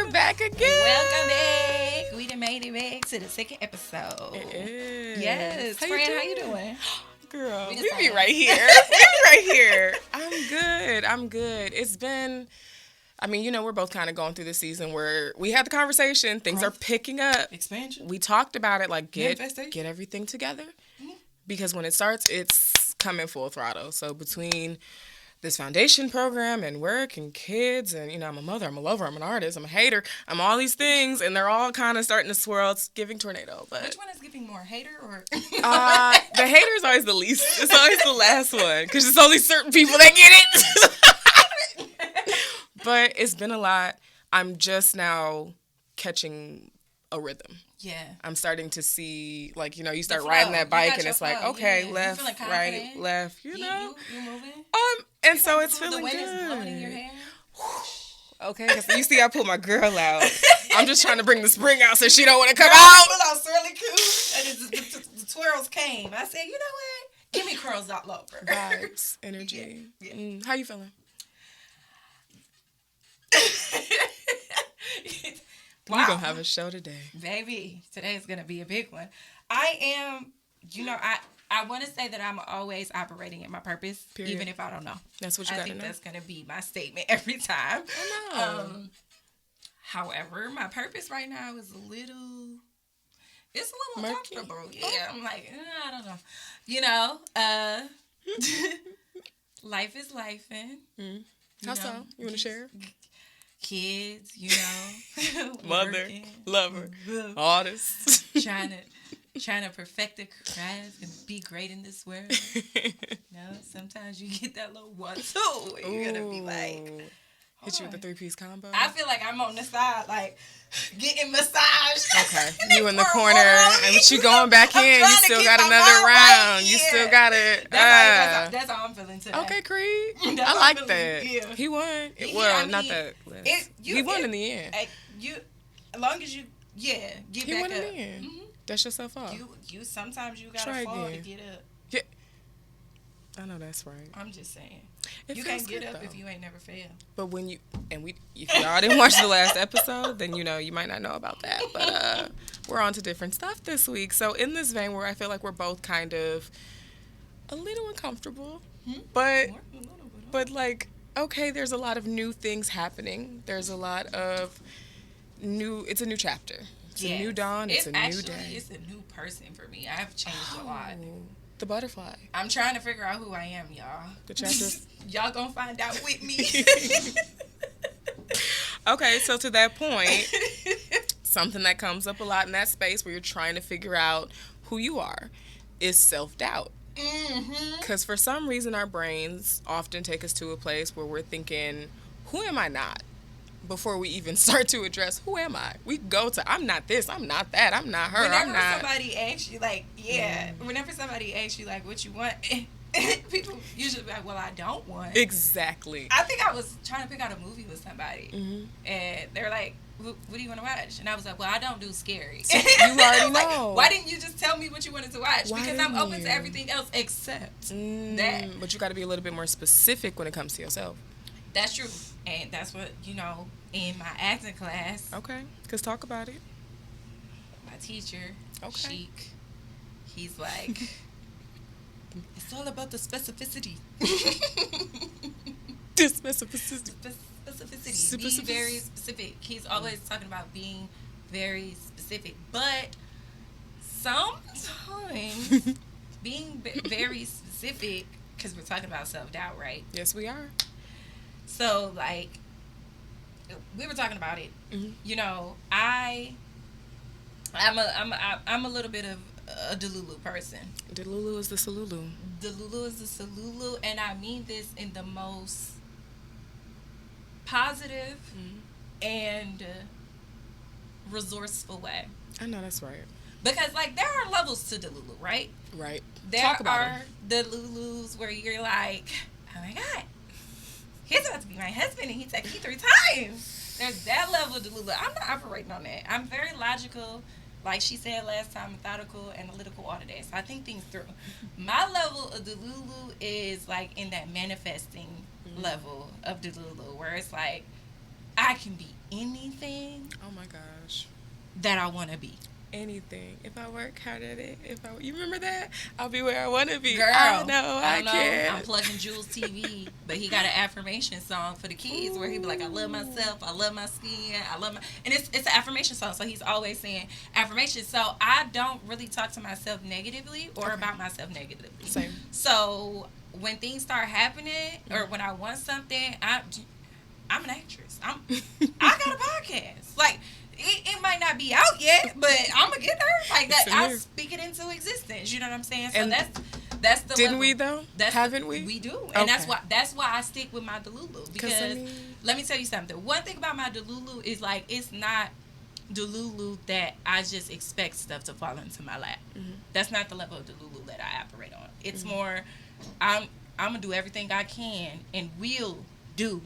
We're back again. Welcome back. We done made it back to the second episode. It is. Yes. How Friend, you how you doing? Girl, We we just be talking. right here. We be right here. I'm good. It's been, I mean, we're both kind of going through this season where we had the conversation. Things are picking up. Expansion. We talked about it, like get Manifestation. everything together. Because when it starts, it's coming full throttle. So between this foundation program and work and kids and, I'm a mother, I'm a lover, I'm an artist, I'm a hater, I'm all these things, and they're all kind of starting to swirl. It's giving tornado. But Which one is giving more, hater or? the hater is always the least. It's always the last one because it's only certain people that get it. But it's been a lot. I'm just now catching a rhythm. Yeah. I'm starting to see, like, you start flow. riding that You bike got and your it's like, flow. okay, Yeah. left, You feeling right, confident? left, You moving? And so it's The feeling wind good. is blowing in your hair. Okay, because you see I pull my girl out. I'm just trying to bring the spring out so she don't want to come out. Pull out Surly Cool. And the twirls came. I said, you know what? Give me curls all over. Vibes, energy. Yeah. How you feeling? Wow. We're going to have a show today. Baby, today's going to be a big one. I am, I want to say that I'm always operating in my purpose, Period. even if I don't know. That's what you got to know. I think that's going to be my statement every time. I know. However, my purpose right now is a little Murky? uncomfortable. Yeah, I'm like, I don't know. Life is lifing. How so? You want to share? Kids, Mother, working, lover, artist. trying to perfect the craft and be great in this world. Sometimes you get that little 1-2 and you're gonna be like, hit you with the 3-piece combo. I feel like I'm on the side, like getting massaged. Okay, you in the corner, and you going back in. You still got another round. You still got it. That's how I'm feeling today. Okay, Creed. That's I how I'm like feeling, that. yeah. He won. Yeah, Well, I mean, not that. He won in the end. As long as you, get He back won up. in the end. Mm-hmm. Dust yourself off. You sometimes you gotta Try fall again. to get up. Yeah. I know that's right. I'm just saying. It You feels can't get good, up though. if you ain't never failed. But when if y'all didn't watch the last episode, then you might not know about that. But we're on to different stuff this week. So in this vein, where I feel like we're both kind of a little uncomfortable, but like, okay, there's a lot of new things happening. There's a lot of it's a new chapter. It's a new dawn. It's a new day. It's a new person for me. I've changed a lot. The butterfly. I'm trying to figure out who I am, y'all. The chapter. Y'all gonna find out with me. Okay, so to that point, something that comes up a lot in that space where you're trying to figure out who you are is self-doubt. Because for some reason our brains often take us to a place where we're thinking, who am I not? Before we even start to address, who am I? We go to, I'm not this, I'm not that, I'm not her, Whenever I'm not. somebody asks you, whenever somebody asks you, what you want, people usually be like, well, I don't want. Exactly. I think I was trying to pick out a movie with somebody, and they're like, what do you want to watch? And I was like, well, I don't do scary. You already know. Why didn't you just tell me what you wanted to watch? Why Because I'm didn't open you? to everything else except that. But you got to be a little bit more specific when it comes to yourself. That's true. And that's what, in my acting class, Okay, because talk about it. my teacher, Okay. Sheik, he's like, it's all about the specificity. This specificity. Specificity. Be very specific. He's always talking about being very specific. But sometimes being very specific, because we're talking about self-doubt, right? Yes, we are. So, we were talking about it. I'm a little bit of a Delulu person. Delulu is the Salulu. Delulu is the Salulu, and I mean this in the most positive and resourceful way. I know that's right. Because, there are levels to Delulu, right? Right. There Talk about are Delulus where you're like, oh my God, he's about to be my husband and he texted me 3 times. There's that level of Delulu. I'm not operating on that. I'm very logical. Like she said last time, methodical, analytical, all of that. So I think things through. My level of Delulu is in that manifesting level of Delulu, where it's I can be anything Oh my gosh. that I want to be. Anything. If I work hard at it, you remember that? I'll be where I want to be. Girl, I know, I know. can. I'm plugging Jules TV, but he got an affirmation song for the kids where he be like, I love myself, I love my skin, I love my, and it's an affirmation song, so he's always saying affirmations. So I don't really talk to myself negatively or about myself negatively. Same. So when things start happening or when I want something, I'm an actress. I got a podcast. Like, it might not be out yet, but I'm gonna get there. Like that, I speak it into existence. You know what I'm saying? So And that's the didn't level. we though? Haven't we? We do, and Okay. that's why I stick with my Delulu because let me tell you something. One thing about my Delulu is like it's not Delulu that I just expect stuff to fall into my lap. Mm-hmm. That's not the level of Delulu that I operate on. It's more, I'm gonna do everything I can and will do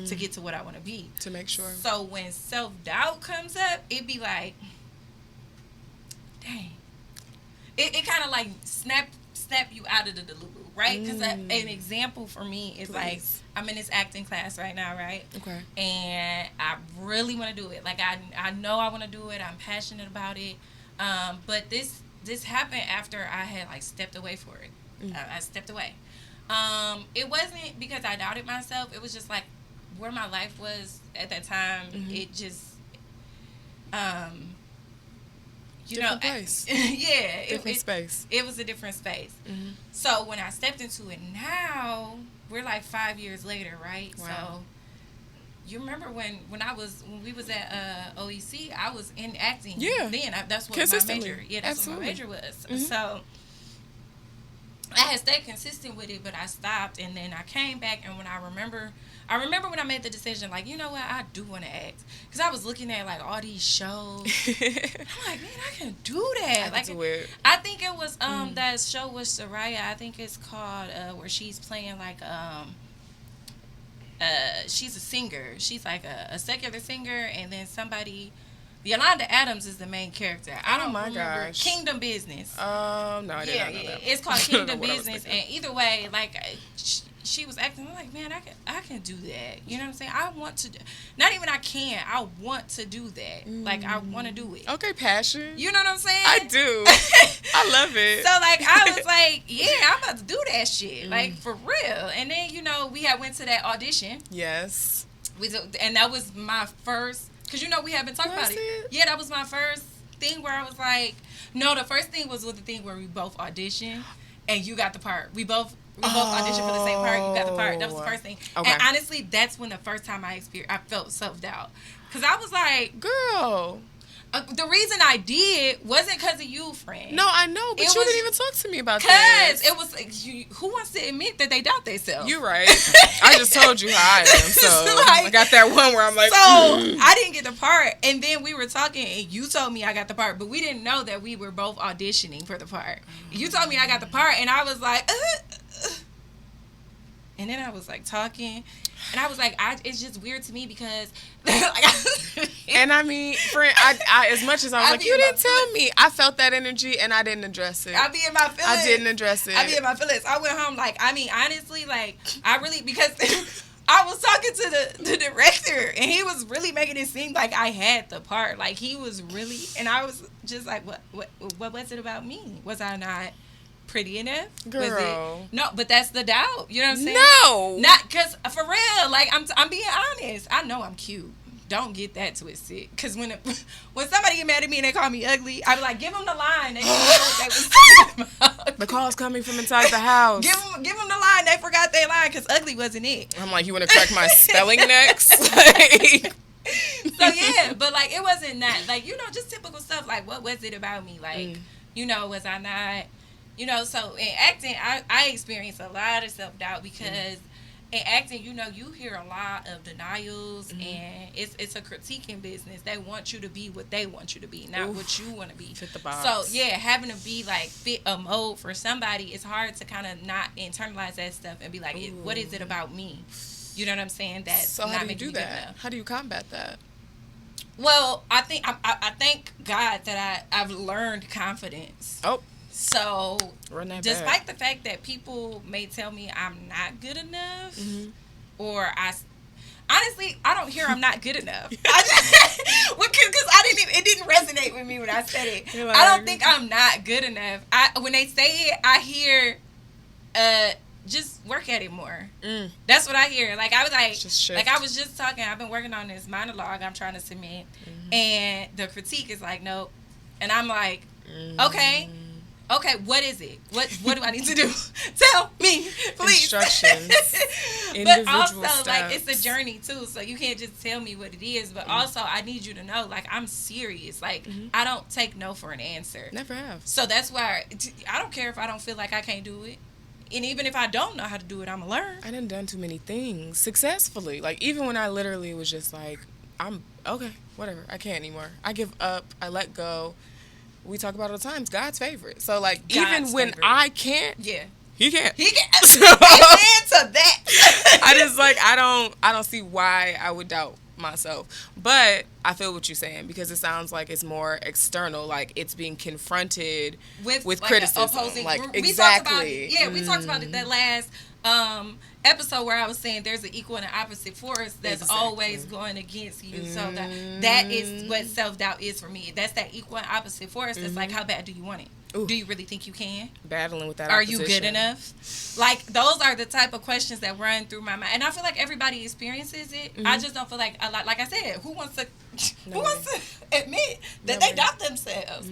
to get to what I want to be. To make sure. So when self-doubt comes up, it be like, dang. It kind of like snap you out of the Delulu, right? Because an example for me is like, I'm in this acting class right now, right? Okay. And I really want to do it. Like, I know I want to do it. I'm passionate about it. But this happened after I had, like, stepped away for it. I stepped away. It wasn't because I doubted myself. It was just, like, where my life was at that time. It just, different place. Different space. It was a different space. So when I stepped into it now, we're like 5 years later, right? Wow. So you remember when we was at OEC, I was in acting. Yeah. Then that's what my major. Yeah, that's what my major was. So I had stayed consistent with it, but I stopped, and then I came back, and when I remember when I made the decision, like, you know what, I do want to act, because I was looking at, like, all these shows. I'm like, man, I can do that. I can do it. I think it was, that show with Soraya, I think it's called, where she's playing, like, she's a singer. She's, like, a secular singer, and then Yolanda Adams is the main character. I don't remember. Gosh. Kingdom Business. No, I did not know that. It's called Kingdom Business, and either way, like, she was acting. I'm like, man, I can do that. You know what I'm saying? I want to. Not even I want to do that. Like, I want to do it. Okay, passion. You know what I'm saying? I do. I love it. So, like, I was like, yeah, I'm about to do that shit. Like, for real. And then, we had went to that audition. Yes. And that was my first. Because, we haven't talked about it. Yeah, that was my first thing where I was like, no, the first thing was with the thing where we both auditioned and you got the part. We both auditioned for the same part. You got the part. That was the first thing. Okay. And honestly, that's when the first time I felt self-doubt. Because I was like, girl. The reason I did wasn't because of you, friend. No, I know, but you didn't even talk to me about that. Because it was like, who wants to admit that they doubt themselves? You're right. I just told you how I am, so like, I got that one where I'm like, so I didn't get the part, and then we were talking, and you told me I got the part, but we didn't know that we were both auditioning for the part. You told me I got the part, and I was like, and then I was like talking, and I was like, it's just weird to me because, and I mean, friend, I as much as I was like, you didn't tell me, I felt that energy and I didn't address it. I be in my feelings. I didn't address it. I be in my feelings. I went home like, I mean, honestly, like, I really, because I was talking to the director, and he was really making it seem like I had the part. Like, he was really, and I was just like, what was it about me? Was I not pretty enough? Girl. No, but that's the doubt. You know what I'm saying? No. Not, because for real, like, I'm being honest. I know I'm cute. Don't get that twisted. Because when somebody get mad at me and they call me ugly, I be like, give them the line. They didn't know what they was talking about. The call's coming from inside the house. Give them the line. They forgot their line because ugly wasn't it. I'm like, you want to crack my spelling next? Like. So, yeah. But, like, it wasn't that. Like, just typical stuff. Like, what was it about me? Like, was I not... so in acting, I experienced a lot of self-doubt because in acting, you hear a lot of denials, and it's a critiquing business. They want you to be what they want you to be, not what you want to be. Fit the box. So, yeah, having to be, like, fit a mold for somebody, it's hard to kind of not internalize that stuff and be like, what is it about me? You know what I'm saying? So how do you do that? How do you combat that? Well, I think I thank God that I've learned confidence. Oh. So, despite back. the fact that people may tell me I'm not good enough, or honestly, I don't hear I'm not good enough. I just, because it didn't resonate with me when I said it. Like, I don't think I'm not good enough. When they say it, I hear, just work at it more. That's what I hear. Like, I was like I was just talking, I've been working on this monologue I'm trying to submit, and the critique is like, nope. And I'm like, okay, what is it? What do I need to do? Tell me, please. Instructions. But also, steps. like, it's a journey, too, so you can't just tell me what it is. But also, I need you to know, like, I'm serious. Like, I don't take no for an answer. Never have. So that's why I don't care if I don't feel like I can't do it. And even if I don't know how to do it, I'm going to learn. I done done too many things successfully. Like, even when I literally was just like, I'm, okay, whatever, I can't anymore. I give up, I let go. We talk about it all the time. It's God's favorite. So, like, even when I can't, He can't. He can't. Amen to that. I just, like, I don't see why I would doubt myself. But I feel what you're saying, because it sounds like it's more external, like it's being confronted with like criticism. Opposing, like, we exactly. We talked about it that last episode where I was saying there's an equal and an opposite force that's always going against you. So that is what self-doubt is for me. That's that equal and opposite force. It's like, how bad do you want it? Ooh. Do you really think you can? Battling with that Are opposition. you good enough? Like, those are the type of questions that run through my mind. And I feel like everybody experiences it. I just don't feel like I said, who wants to admit that they doubt themselves?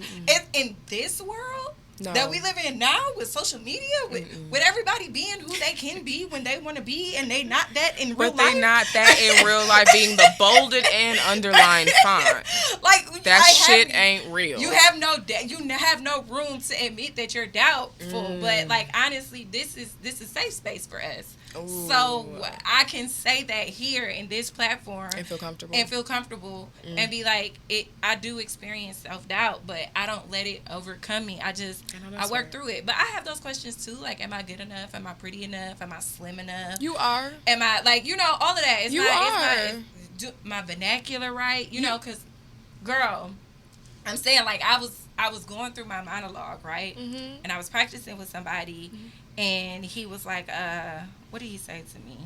In this world that we live in now, with social media, with everybody being who they can be when they want to be, and they not that in real life. But they not that in real life, being the bolded and underlined font. Like, that shit ain't real. You have no room to admit that you're doubtful. But, like, honestly, this is safe space for us. Ooh. So I can say that here in this platform and feel comfortable and be like, I do experience self-doubt, but I don't let it overcome me. I work through it. But I have those questions too, like, am I good enough? Am I pretty enough? Am I slim enough? You are. Am I, like, all of that? Is my vernacular right? Know, because, girl, I'm saying, like, I was going through my monologue, right? And I was practicing with somebody, and he was like, what did he say to me?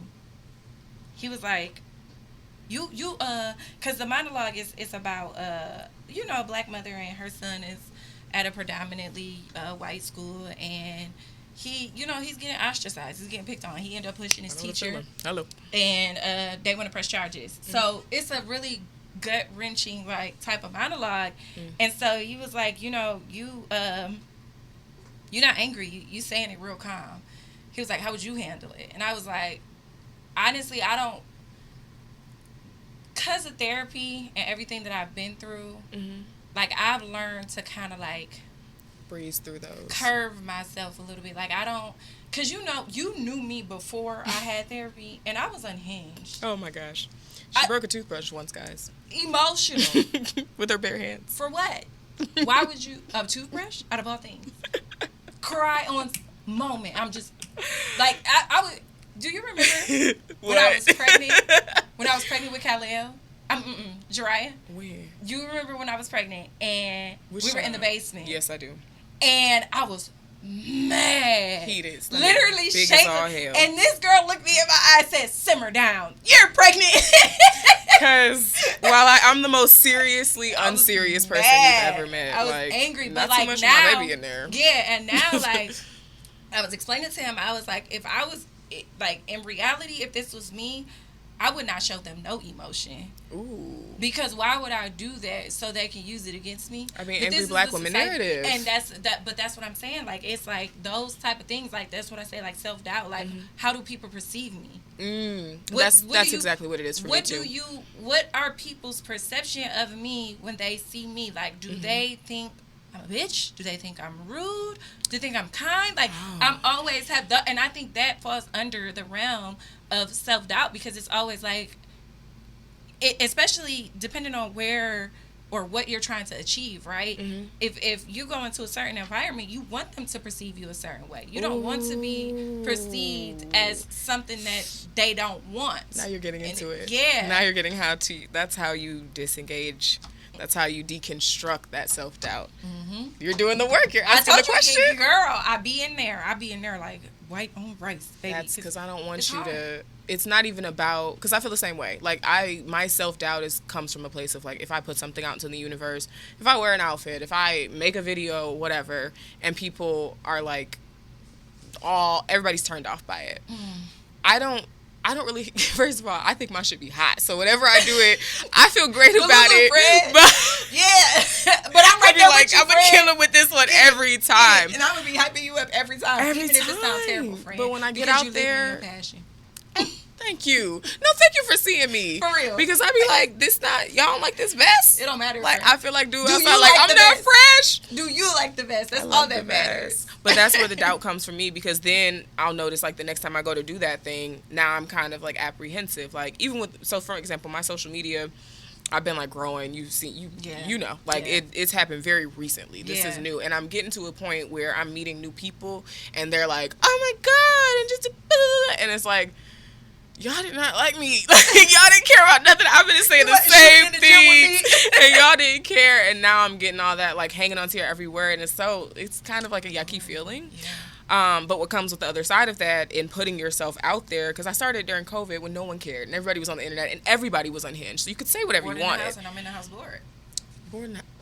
He was like, you because the monologue is about, a black mother, and her son is at a predominantly white school, and he, he's getting ostracized. He's getting picked on. He ended up pushing his teacher. Hello. And they want to press charges. So it's a really gut-wrenching, like, type of monologue. And so he was like, you're not angry. You saying it real calm. He was like, how would you handle it? And I was like, honestly, I don't, because of therapy and everything that I've been through, like, I've learned to kind of, like, breeze through those, curve myself a little bit. Like, I don't, because you knew me before I had therapy, and I was unhinged. Oh my gosh. She broke a toothbrush once, guys. Emotional. With her bare hands. For what? Why would you, a toothbrush, out of all things, cry on moment? I'm just, like, I would, do you remember when I was pregnant? When I was pregnant with Khalil? Jariah? When? You remember when I was pregnant and we were in the basement? Yes, I do. And I was mad. Heated. Literally big shaking. As all hell. And this girl looked me in my eye and said, simmer down. You're pregnant. Because while I'm the most seriously unserious person you've ever met. I was like, angry, not but, like, too much now, of my baby in there. Yeah, and now, like, I was explaining to him, I was like, if I was, like, in reality, if this was me, I would not show them no emotion. Ooh. Because why would I do that so they can use it against me? I mean, angry black woman narrative. And but that's what I'm saying. Like, it's like those type of things. Like, that's what I say. Like, self-doubt. Like, how do people perceive me? That's exactly what it is for me too. What are people's perception of me when they see me? Like, do they think I'm a bitch? Do they think I'm rude? Do they think I'm kind? Like, I'm always and I think that falls under the realm of self-doubt, because it's always like, especially depending on where or what you're trying to achieve, right? If you go into a certain environment, you want them to perceive you a certain way. You don't want to be perceived as something that they don't want. Now you're getting into it. Yeah. Now you're getting that's how you disengage. That's how you deconstruct that self-doubt. You're doing the work. You're asking the question. Girl, I be in there like, white on rice, baby. That's because I don't want it's you hard. to. It's not even about, because I feel the same way. Like my self doubt comes from a place of like, if I put something out into the universe, if I wear an outfit, if I make a video, whatever, and people are like, everybody's turned off by it. I don't really. First of all, I think my shit be hot, so whenever I do it, I feel great about it. Friend. But yeah, but I'm right there like, with you, I'm gonna kill it with this one every time. and I'm gonna be hyping you up every time, Every even if time. it sounds terrible, friend. But when I get because out you live in there, your passion. thank you. No, thank you for seeing me. For real. Because I be like, y'all don't like this vest? It don't matter. Like, friend. I feel like, dude, Do I you feel like like I'm the not vest? fresh. Do you like the vest? That's I all love that the matters. vest. But that's where the doubt comes from me, because then I'll notice, like, the next time I go to do that thing, now I'm kind of, like, apprehensive. Like, even with, so for example, my social media, I've been like growing. You know, like it's happened very recently. This is new, and I'm getting to a point where I'm meeting new people, and they're like, "Oh my god!" and just and it's like, y'all did not like me. Like, y'all didn't care about nothing. I've been saying the same thing, and y'all didn't care. And now I'm getting all that like hanging on to your every word, and it's kind of like a yucky feeling. Yeah. But what comes with the other side of that in putting yourself out there, because I started during COVID when no one cared and everybody was on the internet and everybody was unhinged, so you could say whatever you wanted. In the house and I'm in the house bored.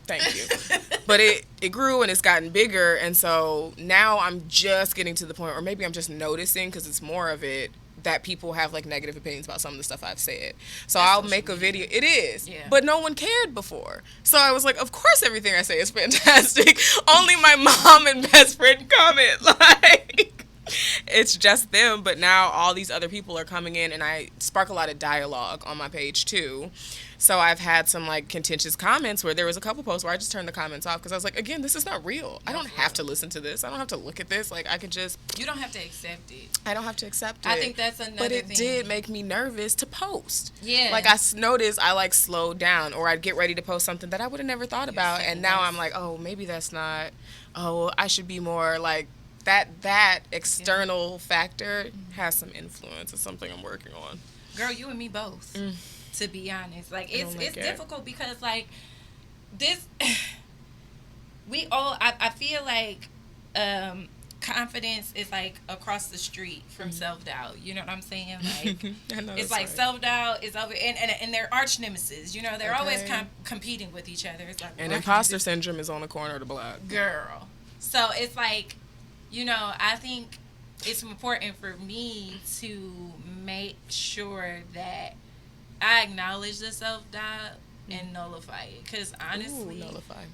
Thank you. But it grew and it's gotten bigger, and so now I'm just getting to the point, or maybe I'm just noticing because it's more of it, that people have like negative opinions about some of the stuff I've said. So I'll make a video. It is. Yeah. But no one cared before. So I was like, of course everything I say is fantastic. Only my mom and best friend comment. Like, it's just them. But now all these other people are coming in, and I spark a lot of dialogue on my page too. So I've had some like contentious comments where there was a couple posts where I just turned the comments off because I was like, again, this is not real. I don't have to listen to this. I don't have to look at this. Like, I could just... You don't have to accept it. I don't have to accept it. I think that's another thing. But it did make me nervous to post. Yeah. Like, I noticed I like slowed down, or I'd get ready to post something that I would have never thought about, and now I'm like, oh, maybe that's not... Oh, I should be more like... That external factor has some influence. It's something I'm working on. Girl, you and me both. To be honest, like it's difficult because like this, we all I feel like confidence is like across the street from self-doubt. You know what I'm saying? Like it's like right. Self-doubt is over, and they're arch nemesis. You know, they're always competing with each other. It's like, and imposter syndrome is on the corner of the block, girl. So it's like, you know, I think it's important for me to make sure that I acknowledge the self-doubt and nullify it. Because honestly,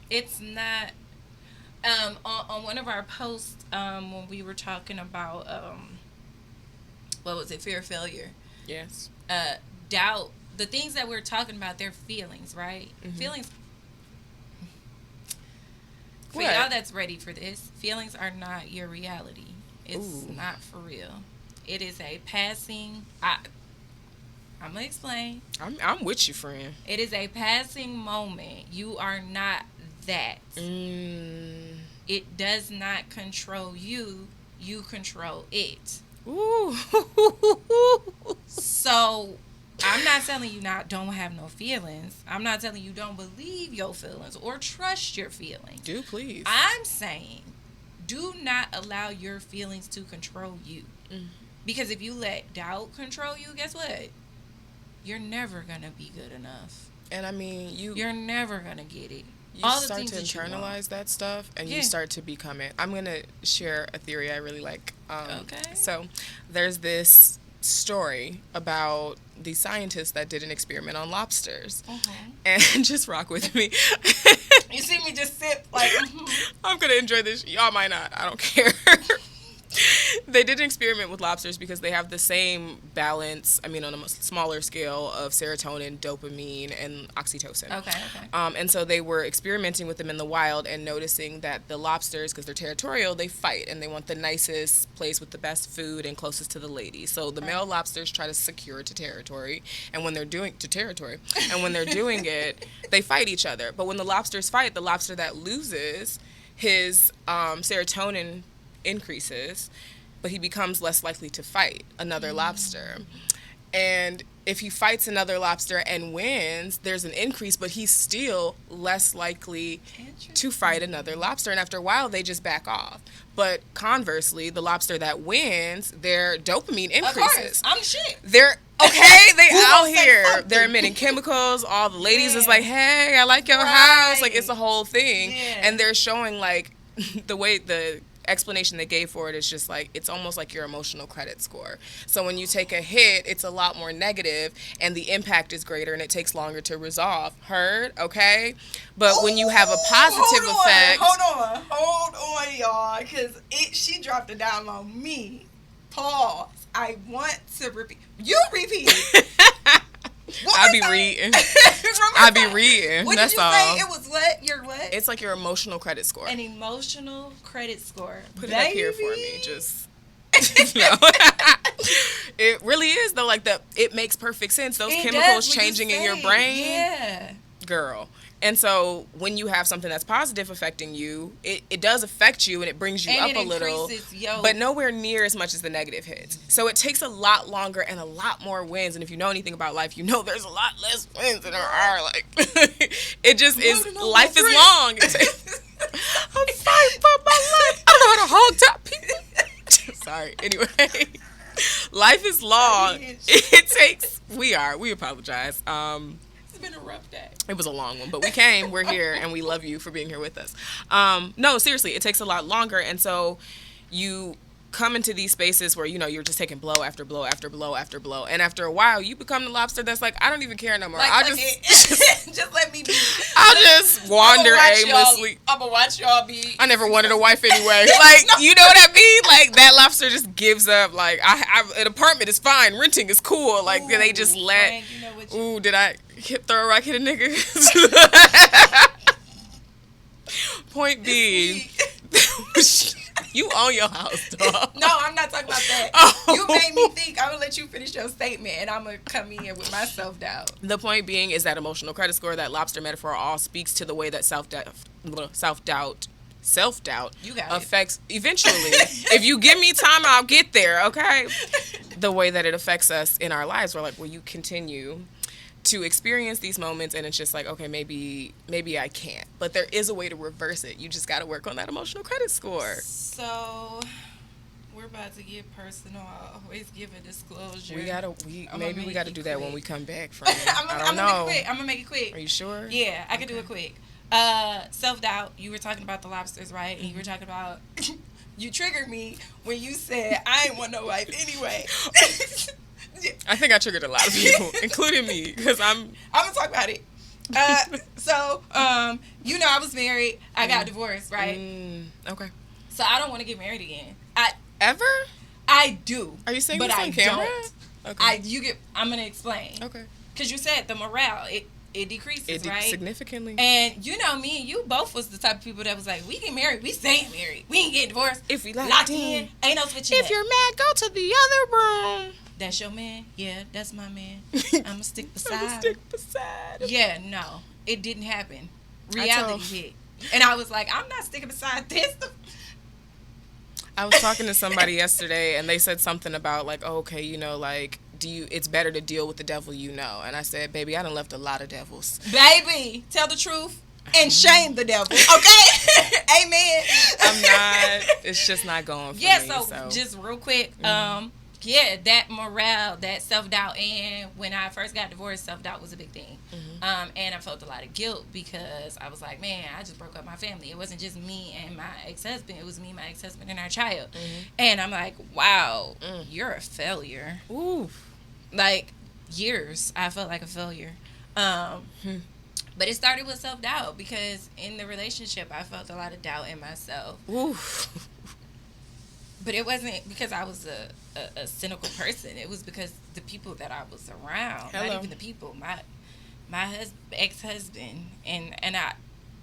it's not... on one of our posts, when we were talking about, what was it, fear of failure? Yes. Doubt. The things that we're talking about, they're feelings, right? Feelings... For y'all that's ready for this, feelings are not your reality. It's not for real. It is a passing... I'm going to explain. I'm with you, friend. It is a passing moment. You are not that. It does not control you. You control it. Ooh. So, I'm not telling you don't have no feelings. I'm not telling you don't believe your feelings or trust your feelings. Do please. I'm saying do not allow your feelings to control you. Because if you let doubt control you, guess what? You're never going to be good enough. And I mean, you're never going to get it. You start to internalize that stuff, and you start to become it. I'm going to share a theory I really like. Okay. So there's this story about the scientists that did an experiment on lobsters. And just rock with me. You see me just sit like... I'm going to enjoy this. Y'all might not. I don't care. They did an experiment with lobsters because they have the same balance, I mean, on a smaller scale, of serotonin, dopamine, and oxytocin. Okay. And so they were experimenting with them in the wild and noticing that the lobsters, because they're territorial, they fight, and they want the nicest place with the best food and closest to the ladies. So the male lobsters try to secure to territory, and when they're doing it, they fight each other. But when the lobsters fight, the lobster that loses, his serotonin increases, but he becomes less likely to fight another lobster. And if he fights another lobster and wins, there's an increase, but he's still less likely to fight another lobster. And after a while, they just back off. But conversely, the lobster that wins, their dopamine increases. Of course, I'm shit. They're okay. They Who out gonna say here. something? They're emitting chemicals. All the ladies is Yeah. like, "Hey, I like your Right. house." Like it's a whole thing, Yeah. and they're showing like the way the explanation they gave for it is just like it's almost like your emotional credit score. So when you take a hit, it's a lot more negative, and the impact is greater, and it takes longer to resolve. Heard? Okay. But when you have a positive effect, Hold on, y'all, because she dropped it down on me. Pause. I want to repeat. You repeat. I be reading. I be reading. What That's did you all. say? It was what? Your what? It's like your emotional credit score. An emotional credit score. Put it up here for me, just. No. It really is though. Like it makes perfect sense. Those chemicals changing in your brain, yeah, girl. And so when you have something that's positive affecting you, it does affect you and it brings you up a little, but nowhere near as much as the negative hits. So it takes a lot longer and a lot more wins. And if you know anything about life, you know there's a lot less wins than there are. Like it just is. Life is long. I'm fighting for my life. I don't know how to hold top people. Sorry. Anyway, life is long. It takes. We apologize. It's been a rough day. It was a long one, but we came, we're here, and we love you for being here with us. No, seriously, it takes a lot longer, and so you come into these spaces where, you're just taking blow after blow after blow after blow, and after a while, you become the lobster that's like, I don't even care no more. Like, I'll just let me be. I'll just wander aimlessly. I'm gonna watch y'all be. I never wanted a wife anyway. Like, you know what I mean? Like, that lobster just gives up. Like, an apartment is fine. Renting is cool. Like, Ooh, they just let... Frank, you know what did I throw a rock, hit a nigga? Point being, you own your house, dog. No, I'm not talking about that. Oh. You made me think. I'm gonna let you finish your statement, and I'm gonna come in with my self-doubt. The point being is that emotional credit score, that lobster metaphor, all speaks to the way that self-doubt affects eventually. If you give me time, I'll get there, okay? The way that it affects us in our lives, we're like, well, you continue to experience these moments, and it's just like, okay, maybe I can't. But there is a way to reverse it. You just got to work on that emotional credit score. So we're about to get personal. I always give a disclosure. We gotta do that when we come back from it. I don't know. I'm gonna make it quick. Are you sure? Yeah, I can do it quick. Self-doubt. You were talking about the lobsters, right? And you were talking about. You triggered me when you said I ain't want no wife anyway. I think I triggered a lot of people, including me, because I'm gonna talk about it. So, I was married. I got divorced, right? Okay. So I don't want to get married again. Ever? I do. Are you saying but this on camera? Don't. Okay. I'm gonna explain. Okay. Because you said the morale it decreases, right? Significantly. And me and you both was the type of people that was like, we get married, we staying married, we ain't getting divorced. If we locked in, ain't no switching. If you're mad, go to the other room. That's your man? Yeah, that's my man. I'ma stick beside. him. Yeah, no, it didn't happen. Reality hit, and I was like, I'm not sticking beside this. I was talking to somebody yesterday, and they said something about like, oh, okay, it's better to deal with the devil and I said, baby, I done left a lot of devils. Baby, tell the truth and shame the devil, okay? Amen. I'm not, it's just not going for me. So just real quick, that morale, that self-doubt, and when I first got divorced, self-doubt was a big thing. And I felt a lot of guilt because I was like, man, I just broke up my family. It wasn't just me and my ex-husband. It was me, my ex-husband, and our child. And I'm like, wow, you're a failure. Ooh. Like, years, I felt like a failure. But it started with self-doubt because in the relationship, I felt a lot of doubt in myself. Ooh. But it wasn't because I was a cynical person. It was because the people that I was around, not even the people, my ex-husband, and I,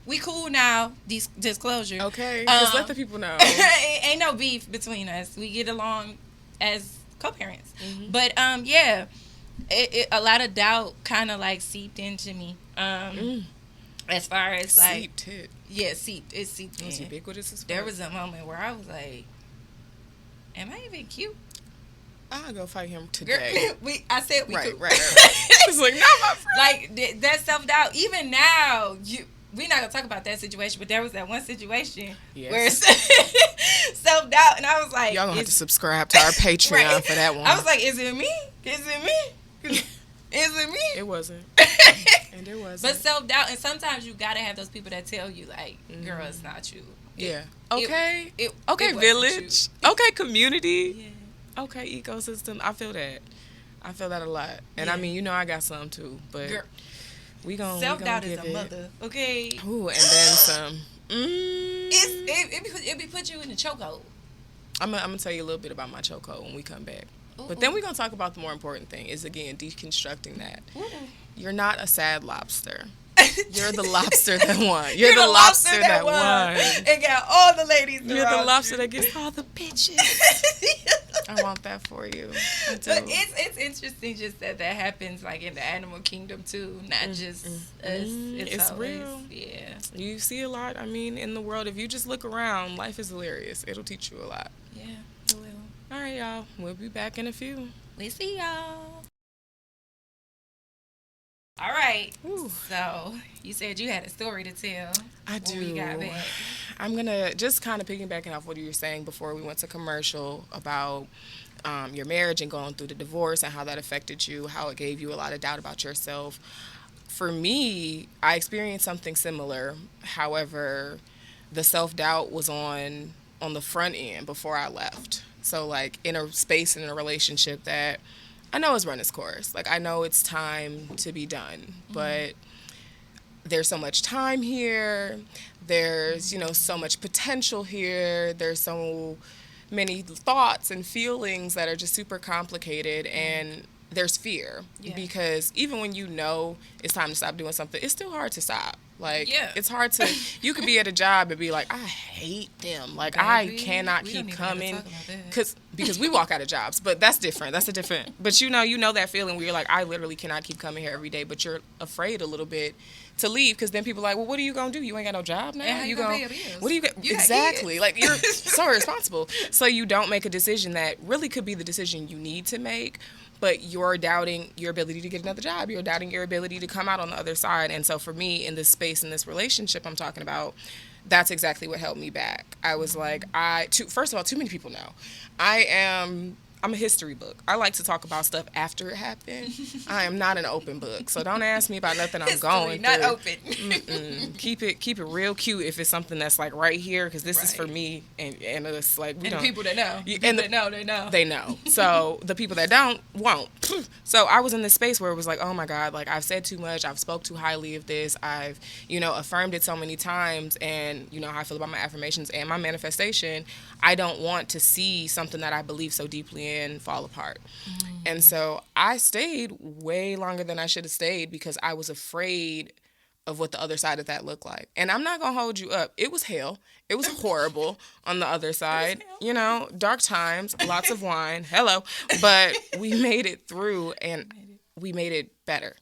we cool now, disclosure. Okay, just let the people know. Ain't no beef between us. We get along as co-parents. But, a lot of doubt kind of like seeped into me. As far as like... Seeped it. Yeah, seeped. It seeped in. It was ubiquitous as fuck. There was a moment where I was like, am I even cute? I'll go fight him Girl, today. I said we Right, could. right, right. It's like, not my friend. Like that self doubt. Even now, we're not gonna talk about that situation, but there was that one situation where self doubt, and I was like, y'all gonna have to subscribe to our Patreon right. for that one. I was like, is it me? Is it me? Is it me? It wasn't. And it wasn't. But self doubt, and sometimes you gotta have those people that tell you, like, girl, it's not you. Okay. Okay, village. Okay, community. Yeah. Okay, ecosystem. I feel that. I feel that a lot. And I mean, I got some too. But we gonna self-doubt is a mother. Okay. Ooh, and then some. It be put you in the chokehold. I'm gonna tell you a little bit about my chokehold when we come back. But then we're going to talk about the more important thing is, again, deconstructing that. You're not a sad lobster. You're the lobster that won. You're the lobster that won. And got all the ladies around. You're the lobster that gets all the bitches. I want that for you. I do. But it's interesting just that happens like in the animal kingdom too, not just us. It's always, real. Yeah. You see a lot, I mean, in the world. If you just look around, life is hilarious. It'll teach you a lot. Yeah, it will. All right, y'all. We'll be back in a few. We see y'all. All right. Ooh. So you said you had a story to tell. I do. We got back. I'm going to just kind of piggybacking off what you were saying before we went to commercial about your marriage and going through the divorce and how that affected you, how it gave you a lot of doubt about yourself. For me, I experienced something similar. However, the self-doubt was on the front end before I left. So, like, in a space in a relationship that I know has run its course. Like, I know it's time to be done, but there's so much time here. There's, so much potential here. There's so many thoughts and feelings that are just super complicated, and there's fear because even when it's time to stop doing something, it's still hard to stop. Like, it's hard to, you could be at a job and be like, I hate them. Like, baby, I cannot keep coming. Because we walk out of jobs, but that's different. That's a different, but you know that feeling where you're like, I literally cannot keep coming here every day, but you're afraid a little bit to leave because then people are like, well, what are you going to do? You ain't got no job now? And how you going to pay your bills? What do you get? Exactly. Like, you're so irresponsible. So you don't make a decision that really could be the decision you need to make, but you're doubting your ability to get another job. You're doubting your ability to come out on the other side. And so for me, in this space, in this relationship I'm talking about, that's exactly what held me back. I was like, first of all, too many people know. I'm a history book. I like to talk about stuff after it happened. I am not an open book. So don't ask me about nothing I'm going through. Not open. Keep it real cute if it's something that's like right here, because this is for me, and it's like we don't. People that know. They know. So the people that don't won't. So I was in this space where it was like, oh my God, like I've said too much. I've spoke too highly of this. I've affirmed it so many times, and how I feel about my affirmations and my manifestation. I don't want to see something that I believe so deeply in fall apart. And so I stayed way longer than I should have stayed because I was afraid of what the other side of that looked like. And I'm not going to hold you up. It was hell. It was horrible on the other side. Dark times, lots of wine. Hello. But we made it through, and we made it better.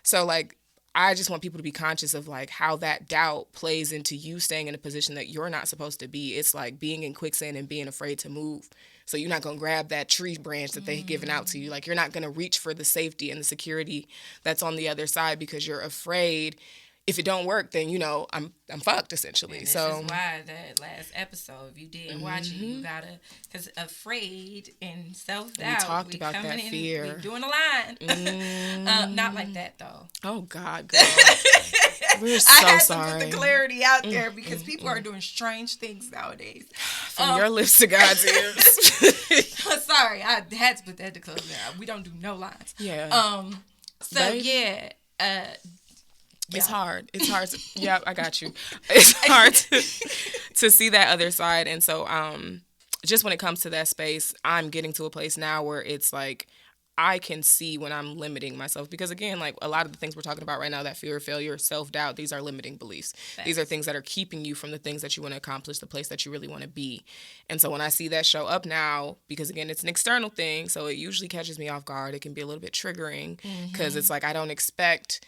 So, like, I just want people to be conscious of, like, how that doubt plays into you staying in a position that you're not supposed to be. It's like being in quicksand and being afraid to move. So you're not going to grab that tree branch that they've given out to you. Like, you're not going to reach for the safety and the security that's on the other side because you're afraid if it don't work, then, I'm fucked, essentially. And this is why that last episode, if you didn't watch it, you gotta, because afraid and self-doubt. We talked about that fear. We doing a line. Not like that, though. Oh, God, girl. We're so I had sorry. to put the clarity out there because people are doing strange things nowadays. From your lips to God's ears. Sorry, I had to put that to close out. We don't do no lines. Yeah. So, baby. It's hard. It's hard. Yeah, I got you. It's hard to see that other side. And so just when it comes to that space, I'm getting to a place now where it's like I can see when I'm limiting myself. Because, again, like a lot of the things we're talking about right now, that fear of failure, self-doubt, these are limiting beliefs. Thanks. These are things that are keeping you from the things that you want to accomplish, the place that you really want to be. And so when I see that show up now, because, again, it's an external thing, so it usually catches me off guard. It can be a little bit triggering because it's like I don't expect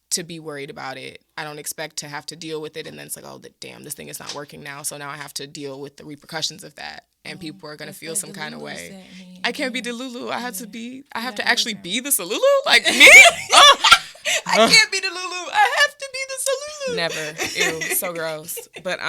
to be worried about it. I don't expect to have to deal with it, and then it's like, oh, damn, this thing is not working now. So now I have to deal with the repercussions of that, and people are gonna feel some kind of way. I can't be Delulu. I have to be. I have to actually be the Salulu, like me. Oh. I can't be the Lulu. I have to be the Salulu. Never. Ew, so gross. But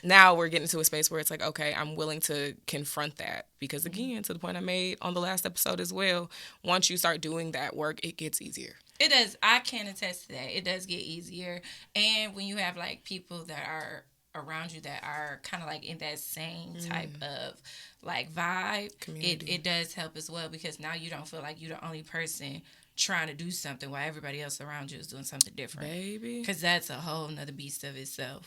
now we're getting to a space where it's like, okay, I'm willing to confront that. Because again, to the point I made on the last episode as well, once you start doing that work, it gets easier. It does. I can attest to that. It does get easier. And when you have like people that are around you that are kind of like in that same type of like vibe, it does help as well, because now you don't feel like you're the only person trying to do something while everybody else around you is doing something different. Baby. Because that's a whole nother beast of itself.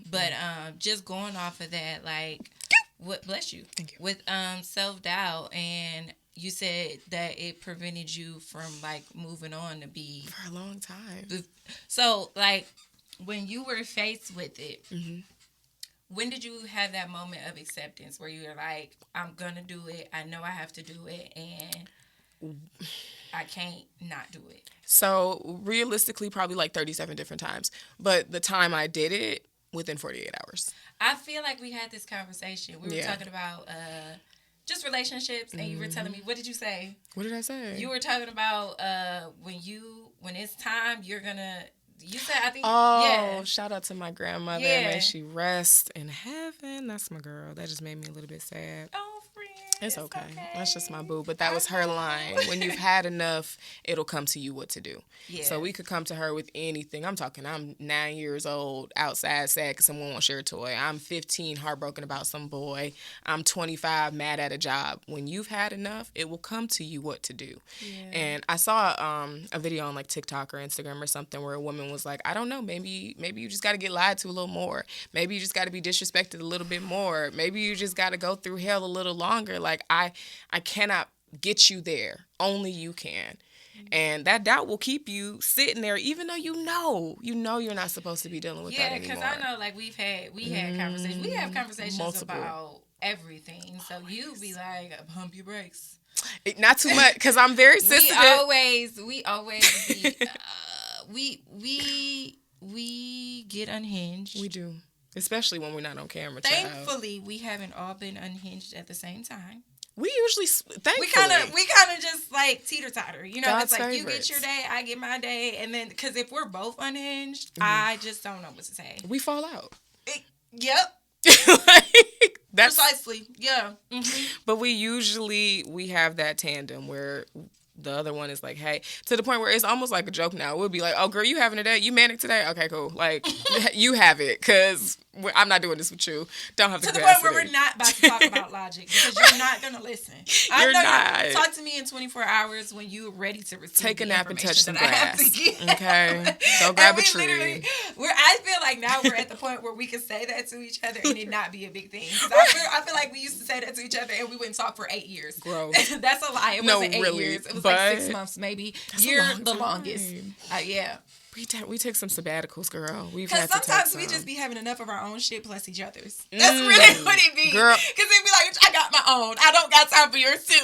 But just going off of that, like, what, bless you. Thank you. With self-doubt, and you said that it prevented you from like moving on to be For a long time. So like when you were faced with it, when did you have that moment of acceptance where you were like, I'm gonna do it, I know I have to do it, and I can't not do it? So realistically, probably like 37 different times. But the time I did it, within 48 hours. I feel like we had this conversation. We were talking about just relationships, and you were telling me, what did you say? What did I say? You were talking about when it's time, you're gonna. You said, I think. Oh, yeah. Shout out to my grandmother. Yeah. May she rest in heaven. That's my girl. That just made me a little bit sad. Oh, friend. It's okay. That's just my boo. But that was her line. When you've had enough, it'll come to you what to do. Yeah. So we could come to her with anything. I'm 9 years old, outside sad because someone won't share a toy. I'm 15, heartbroken about some boy. I'm 25, mad at a job. When you've had enough, it will come to you what to do. Yeah. And I saw a video on like TikTok or Instagram or something where a woman was like, I don't know, maybe you just got to get lied to a little more. Maybe you just got to be disrespected a little bit more. Maybe you just got to go through hell a little longer. Like, I cannot get you there. Only you can. And that doubt will keep you sitting there, even though you know you're not supposed to be dealing with that anymore. Yeah, because I know, like, we had conversations. We have conversations Multiple. About everything. So you be like, pump your brakes. Not too much, because I'm very sensitive. We always be, we get unhinged. We do. Especially when we're not on camera. Thankfully, we haven't all been unhinged at the same time. We usually, thankfully. We kind of just like teeter-totter. You know, God's it's like favorites. You get your day, I get my day. And then, because if we're both unhinged, I just don't know what to say. We fall out. Yep. That's precisely. Yeah. Mm-hmm. But we have that tandem where the other one is like, hey, to the point where it's almost like a joke now. We'll be like, oh, girl, you having a day? You manic today? Okay, cool. Like, you have it, because I'm not doing this with you. Don't have the capacity. To the point where we're not about to talk about logic, because you're not going to listen. You're not. Talk to me in 24 hours when you're ready to receive Take a nap and touch some grass. Okay? Go grab a tree. I feel like now we're at the point where we can say that to each other and it not be a big thing. I feel like we used to say that to each other and we wouldn't talk for 8 years. Gross. That's a lie. It wasn't 8 years. It was like 6 months maybe. You're the longest. Yeah. We take some sabbaticals, girl. Because sometimes we just be having enough of our own shit plus each other's. That's really what it be. Girl. Because they be like, I got my own. I don't got time for yours too.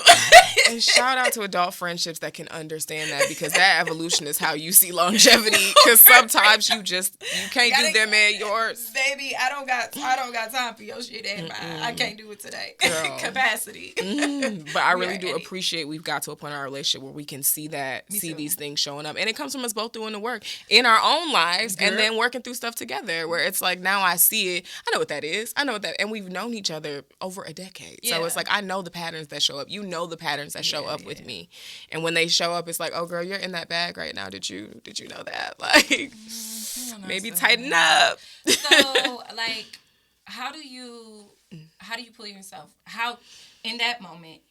And shout out to adult friendships that can understand that, because that evolution is how you see longevity. Because sometimes you can't do them at yours. Baby, I don't got time for your shit and mine. I can't do it today. Capacity. But I really do appreciate we've got to a point in our relationship where we can see these things showing up. And it comes from us both doing the work in our own lives, and then working through stuff together, where it's like, now I see it. I know what that is. And we've known each other over a decade. Yeah. So it's like, I know the patterns that show up. You know the patterns that show up with me. And when they show up, it's like, oh girl, you're in that bag right now. Did you know that? Like, maybe tighten up. So like, how do you pull yourself, in that moment,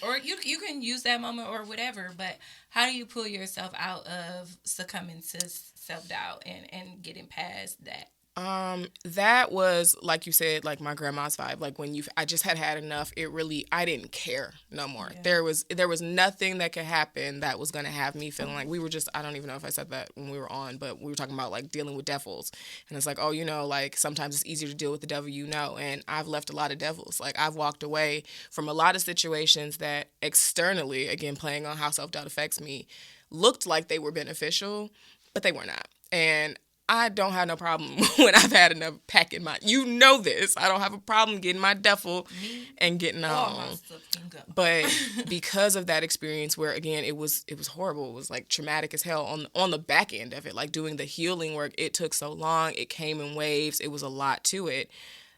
or you can use that moment or whatever, but how do you pull yourself out of succumbing to self-doubt and getting past that? That was, like you said, like my grandma's vibe. Like when I just had enough. I didn't care no more. Yeah. There was nothing that could happen that was going to have me feeling like I don't even know if I said that when we were on, but we were talking about like dealing with devils. And it's like, oh, like sometimes it's easier to deal with the devil, and I've left a lot of devils. Like I've walked away from a lot of situations that externally, again, playing on how self-doubt affects me, looked like they were beneficial. but they were not. And I don't have no problem when I've had enough packing my. You know this. I don't have a problem getting my duffel and getting on. But because of that experience, where again it was horrible. It was like traumatic as hell on the back end of it. Like doing the healing work, it took so long. It came in waves. It was a lot to it.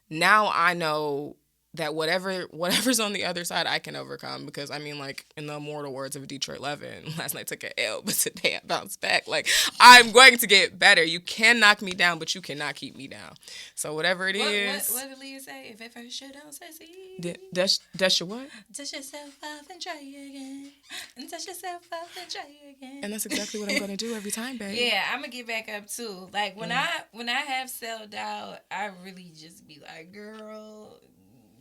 Now I know that whatever's on the other side, I can overcome, because I mean, like, in the immortal words of Detroit 11, last night took an L, but today I bounced back. Like, I'm going to get better. You can knock me down, but you cannot keep me down. So whatever it is. What did Leah say? If at first you don't succeed. That's your what? Dust yourself off and try again. And dust yourself off and try again. And that's exactly what I'm going to do every time, babe. Yeah, I'm going to get back up too. Like, when I have self-doubt, I really just be like, girl,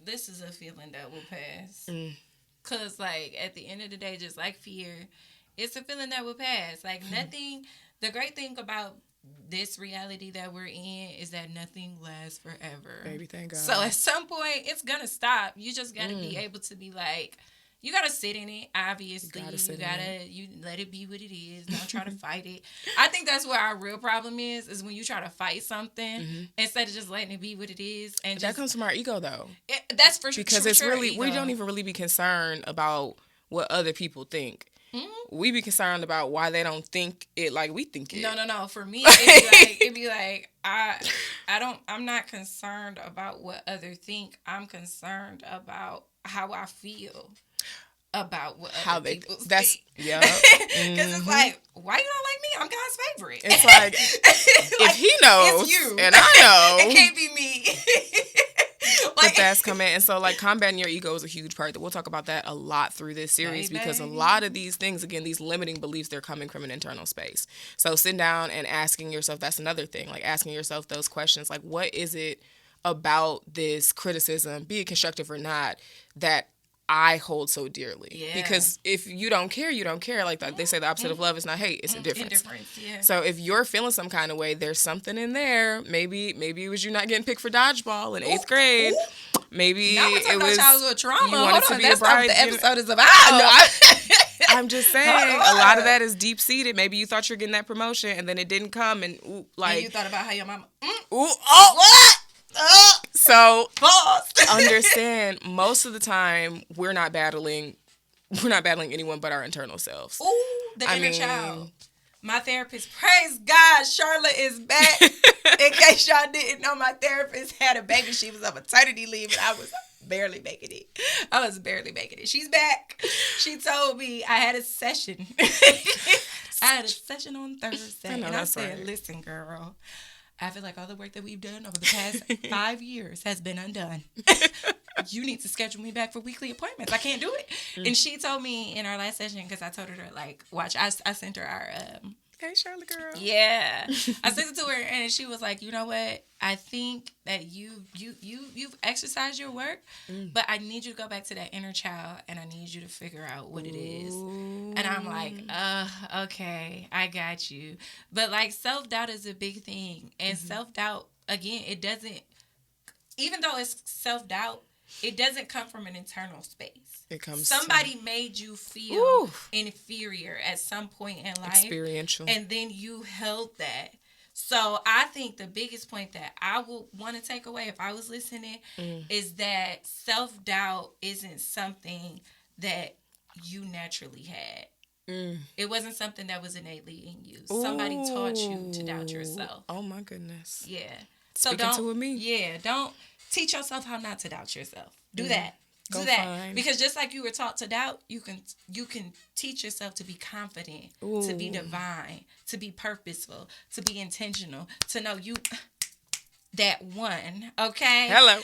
this is a feeling that will pass. Because, like, at the end of the day, just like fear, it's a feeling that will pass. Like, nothing, the great thing about this reality that we're in is that nothing lasts forever. Baby, thank God. So, at some point, it's going to stop. You just got to be able to be like, you got to sit in it, obviously. You let it be what it is. Don't try to fight it. I think that's where our real problem is when you try to fight something instead of just letting it be what it is. And that comes from our ego, though. That's for sure. Because it's really, we don't even really be concerned about what other people think. We be concerned about why they don't think it like we think it. No. For me, it'd be like I'm not concerned about what others think. I'm concerned about how I feel about what other people think. Yeah. Because it's like, why you don't like me? I'm God's favorite. It's like, if he knows, it's you. And I know. It can't be me. But that's coming. And so, like, combating your ego is a huge part. We'll talk about that a lot through this series, because a lot of these things, again, these limiting beliefs, they're coming from an internal space. So sitting down and asking yourself, that's another thing, like asking yourself those questions, like, what is it about this criticism, be it constructive or not, that I hold so dearly? Yeah. Because if you don't care, you don't care. Like they say, the opposite of love is not hate, it's indifference. Yeah. So if you're feeling some kind of way, there's something in there. Maybe it was you not getting picked for dodgeball in 8th grade. Maybe now we're talking it was about childhood trauma. You wanted to be that's a bride. Not what the episode is about. I'm just saying, a lot of that is deep seated. Maybe you thought you were getting that promotion, and then it didn't come, and and you thought about how your mama. What? So understand, most of the time we're not battling anyone but our internal selves. Ooh, the inner child. My therapist, praise God, Charlotte is back. In case y'all didn't know, my therapist had a baby. She was on maternity leave, and I was barely making it. She's back. She told me I had a session. I had a session on Thursday, and I said, listen, girl, I feel like all the work that we've done over the past 5 years has been undone. You need to schedule me back for weekly appointments. I can't do it. And she told me in our last session, because I told her to, like, watch. I sent her our... hey, Charlotte girl. Yeah. I sent it to her, and she was like, you know what? I think that you've exercised your work, but I need you to go back to that inner child, and I need you to figure out what it is. And I'm like, okay, I got you. But, like, self-doubt is a big thing. And self-doubt, again, it doesn't... Even though it's self-doubt, it doesn't come from an internal space. It comes. Somebody made you feel inferior at some point in life. Experiential. And then you held that. So I think the biggest point that I would want to take away if I was listening is that self-doubt isn't something that you naturally had. It wasn't something that was innately in you. Somebody taught you to doubt yourself. Oh my goodness. Yeah. So speaking to me. Yeah. Don't teach yourself how not to doubt yourself. Do that. Go Do that. find. Because just like you were taught to doubt, you can teach yourself to be confident, to be divine, to be purposeful, to be intentional, to know you that one. Okay? Hello.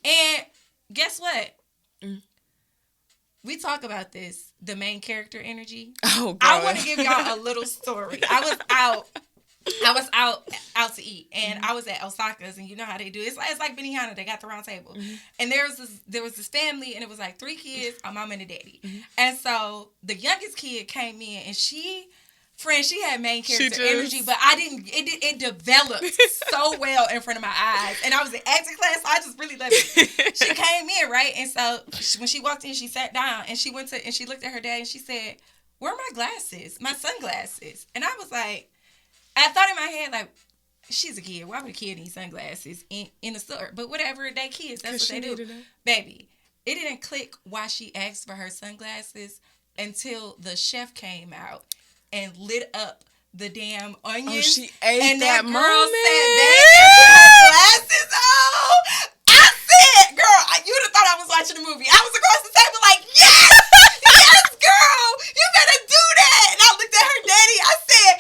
And guess what? We talk about this, the main character energy. Oh, God. I want to give y'all a little story. I was out to eat, and I was at Osaka's, and you know how they do. It's like Benihana. They got the round table, and there was this family, and it was like 3 kids, a mom and a daddy. And so the youngest kid came in, and she had main character energy, but I didn't. It developed so well in front of my eyes, and I was in acting class, so I just really loved it. She came in, right, and so when she walked in, she sat down, and she looked at her dad, and she said, "Where are my glasses? My sunglasses?" And I was like, I thought in my head, like, she's a kid. Why would a kid need sunglasses in the store? But whatever, they kids. That's what they do. Baby, it didn't click why she asked for her sunglasses until the chef came out and lit up the damn onions. Oh, she ate and that girl moment. sat back and put her glasses on. I said, girl, you would have thought I was watching a movie. I was across the table like, yes! Yes, girl! You better do that! And I looked at her daddy. I said,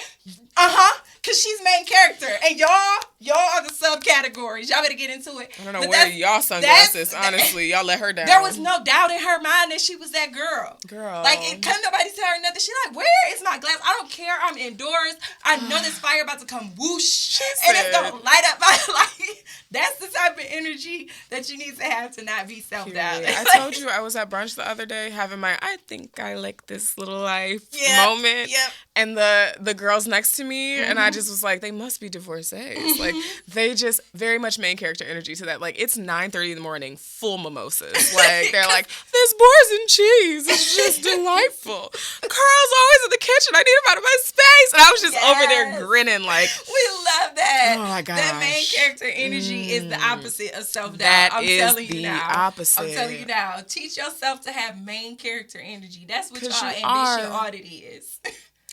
uh-huh. Because she's main character. And y'all are the subcategories. Y'all better get into it. I don't know where y'all sunglasses, honestly. Y'all let her down. There was no doubt in her mind that she was that girl. Girl. Like, couldn't nobody tell her nothing. She like, where is my glass? I don't care. I'm indoors. I know this fire about to come whoosh. And it's going to light up my life. That's the type of energy that you need to have to not be self-doubt. I told you I was at brunch the other day having my I think I like this little life moment. Yep. And the girls next to me, and I just was like, they must be divorcees. Like, they just very much main character energy to that. Like, it's 9:30 in the morning, full mimosas. Like, they're like, this boars and cheese is just delightful. Carl's always in the kitchen. I need him out of my space. And I was just over there grinning like. We love that. Oh, my gosh. That main character energy is the opposite of self-doubt. That I'm is telling you the now. opposite. I'm telling you now. Teach yourself to have main character energy. That's what y'all ambition audit is.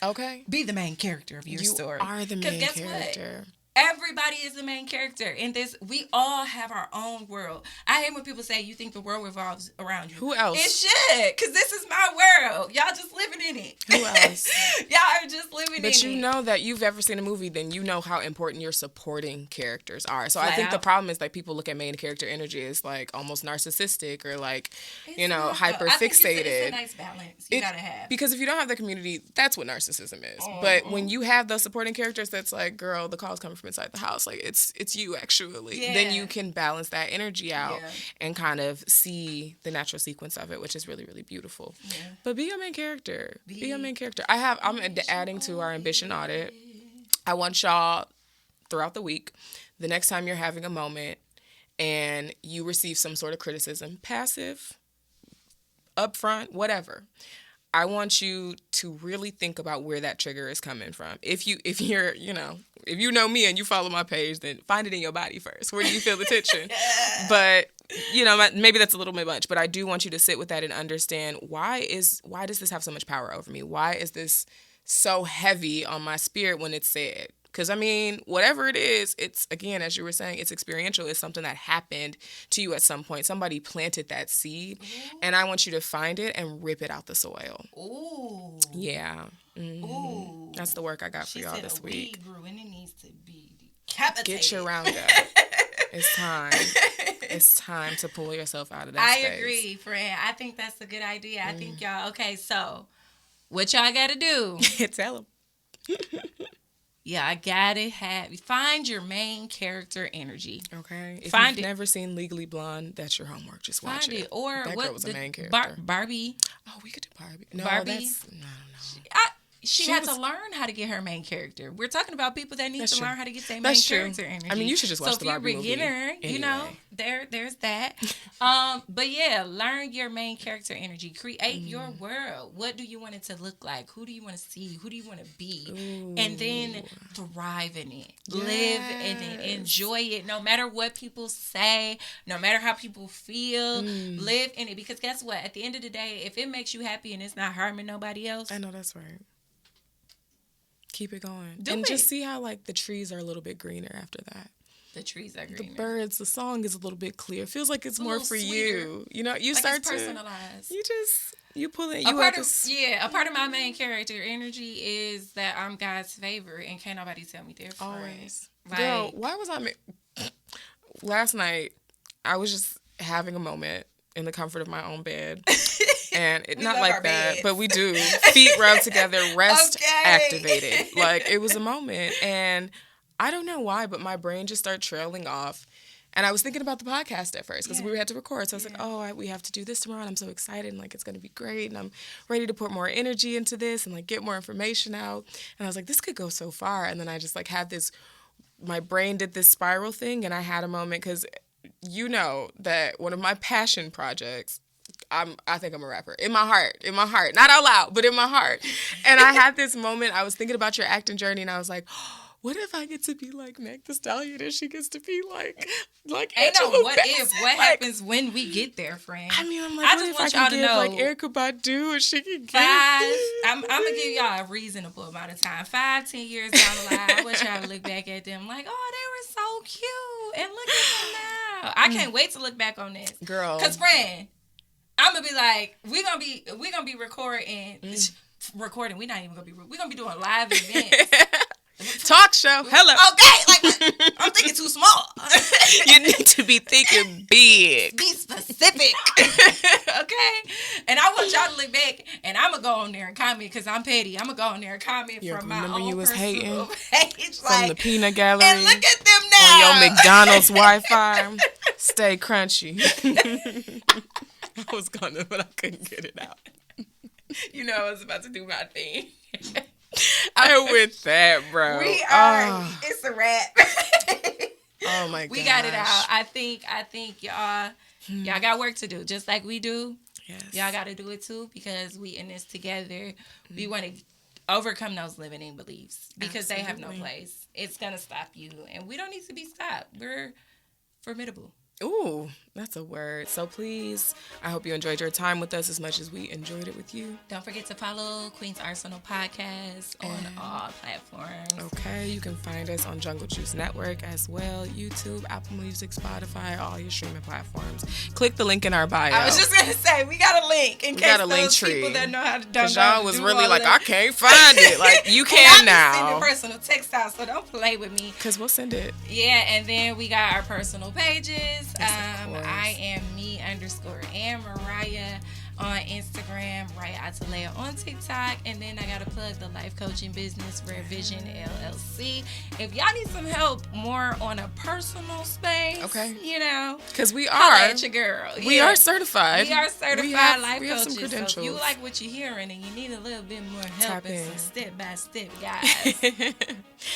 Okay. Be the main character of your story. You are the main guess character. What? Everybody is the main character in this. We all have our own world. I hate when people say you think the world revolves around you. Who else? It should, because this is my world. Y'all just living in it. Who else? Y'all are just living in it. But you know that you've ever seen a movie, then you know how important your supporting characters are. So I think the problem is like people look at main character energy as like almost narcissistic or like, hyper fixated. It's a nice balance you gotta have. Because if you don't have the community, that's what narcissism is. But when you have those supporting characters, that's like, girl, the call's coming from inside the house. Like it's you actually. Yeah. Then you can balance that energy out and kind of see the natural sequence of it, which is really, really beautiful. Yeah. But be a main character. Be a main character. I'm adding to our ambition audit. I want y'all throughout the week, the next time you're having a moment and you receive some sort of criticism, passive, upfront, whatever. I want you to really think about where that trigger is coming from. If you know me and you follow my page, then find it in your body first. Where do you feel the tension? But, maybe that's a little bit much, but I do want you to sit with that and understand why does this have so much power over me? Why is this so heavy on my spirit when it's said? Because, whatever it is, it's, again, as you were saying, it's experiential. It's something that happened to you at some point. Somebody planted that seed, and I want you to find it and rip it out the soil. Ooh. Yeah. Mm-hmm. Ooh. That's the work I got for y'all this week. Weed grew and it needs to be decapitated. Get your roundup. It's time. It's time to pull yourself out of that space. I agree, friend. I think that's a good idea. I think y'all, okay, so what y'all got to do? Tell them. Yeah, I gotta find your main character energy. Okay. If you've never seen Legally Blonde, that's your homework. Just watch it. Or that girl was a main character. Barbie. Oh, we could do Barbie. No, Barbie. No. She had to learn how to get her main character. We're talking about people that need to learn how to get their main character energy. You should just watch the Barbie movie. So if you're a beginner, anyway. There's that. But yeah, learn your main character energy. Create your world. What do you want it to look like? Who do you want to see? Who do you want to be? Ooh. And then thrive in it. Yes. Live in it. Enjoy it. No matter what people say, no matter how people feel, live in it. Because guess what? At the end of the day, if it makes you happy and it's not harming nobody else. I know that's right. Keep it going. Just see how the trees are a little bit greener after that. The trees are greener. The birds, the song is a little bit clear. Feels like it's more for sweeter. You start it's personalized. You pull it. A part of my main character energy is that I'm God's favorite and can't nobody tell me different. Always. Girl, why was last night I was just having a moment in the comfort of my own bed. And not like that, but we do. Feet rubbed together, rest activated. It was a moment. And I don't know why, but my brain just started trailing off. And I was thinking about the podcast at first because we had to record. So I was like, we have to do this tomorrow. And I'm so excited. And it's going to be great. And I'm ready to put more energy into this and get more information out. And I was like, this could go so far. And then I just had this, my brain did this spiral thing. And I had a moment because that one of my passion projects, I think I'm a rapper. In my heart. Not out loud, but in my heart. And I had this moment, I was thinking about your acting journey, and I was like, what if I get to be like Meg Thee Stallion and she gets to be like Ain't no Angela what Bassett? if. What happens when we get there, friend? I mean, I'm like, I what just if want I y'all can to give know. like Erykah Badu and she can give I'm gonna give y'all a reasonable amount of time. 5-10 years down the line, I want y'all to look back at them like, oh, they were so cute, and look at them now. I can't wait to look back on this, girl. Cause friend, I'm gonna be like, we gonna be recording. Recording. We're not even gonna be. We're gonna be doing live events. Talk show. Hello. Okay, like I'm thinking too small. You need to be thinking big. Be specific. Okay? And I want y'all to look back, and I'm going to go on there and comment, because I'm petty. I'm going to go on there and comment from my own you was personal hating page. from the peanut gallery. And look at them now. On your McDonald's Wi-Fi. Stay crunchy. I was gonna, but I couldn't get it out. You know I was about to do my thing. And with that, bro. We are. It's a wrap. Oh my god. We got it out. I think y'all got work to do, just like we do. Yes. Y'all got to do it too, because we in this together. We want to overcome those limiting beliefs, because they have no place. It's gonna stop you, and we don't need to be stopped. We're formidable. Ooh, that's a word. So please, I hope you enjoyed your time with us as much as we enjoyed it with you. Don't forget to follow Queen's Arsenal Podcast on all platforms. Okay, you can find us on Jungle Juice Network as well, YouTube, Apple Music, Spotify, all your streaming platforms. Click the link in our bio. I was just going to say, we got a link in case those tree. people that know how to Because y'all was really like, I can't find it. Like, you can now. I'm sending personal text out, so don't play with me. Because we'll send it. Yeah, and then we got our personal pages. Yes, of course. I am me_Ann Mariah on Instagram, Raya Atalea on TikTok, and then I gotta plug the life coaching business, Rare Vision LLC. If y'all need some help more on a personal space, okay, you know, because we holla are at your girl. We are certified. We are certified life we coaches. have some credentials. So if you like what you're hearing and you need a little bit more help and some step-by-step guys,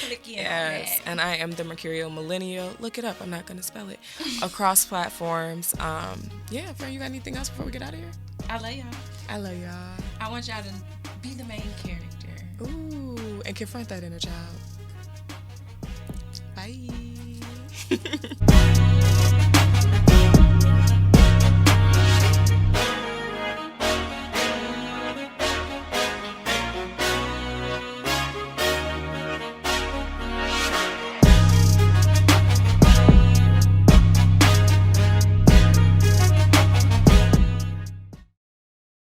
click in on that. And I am the Mercurial Millennial. Look it up. I'm not gonna spell it. Across platforms. Yeah, friend, you got anything else before we get out of here? I love y'all. I love y'all. I want y'all to be the main character. Ooh, and confront that inner child. Bye.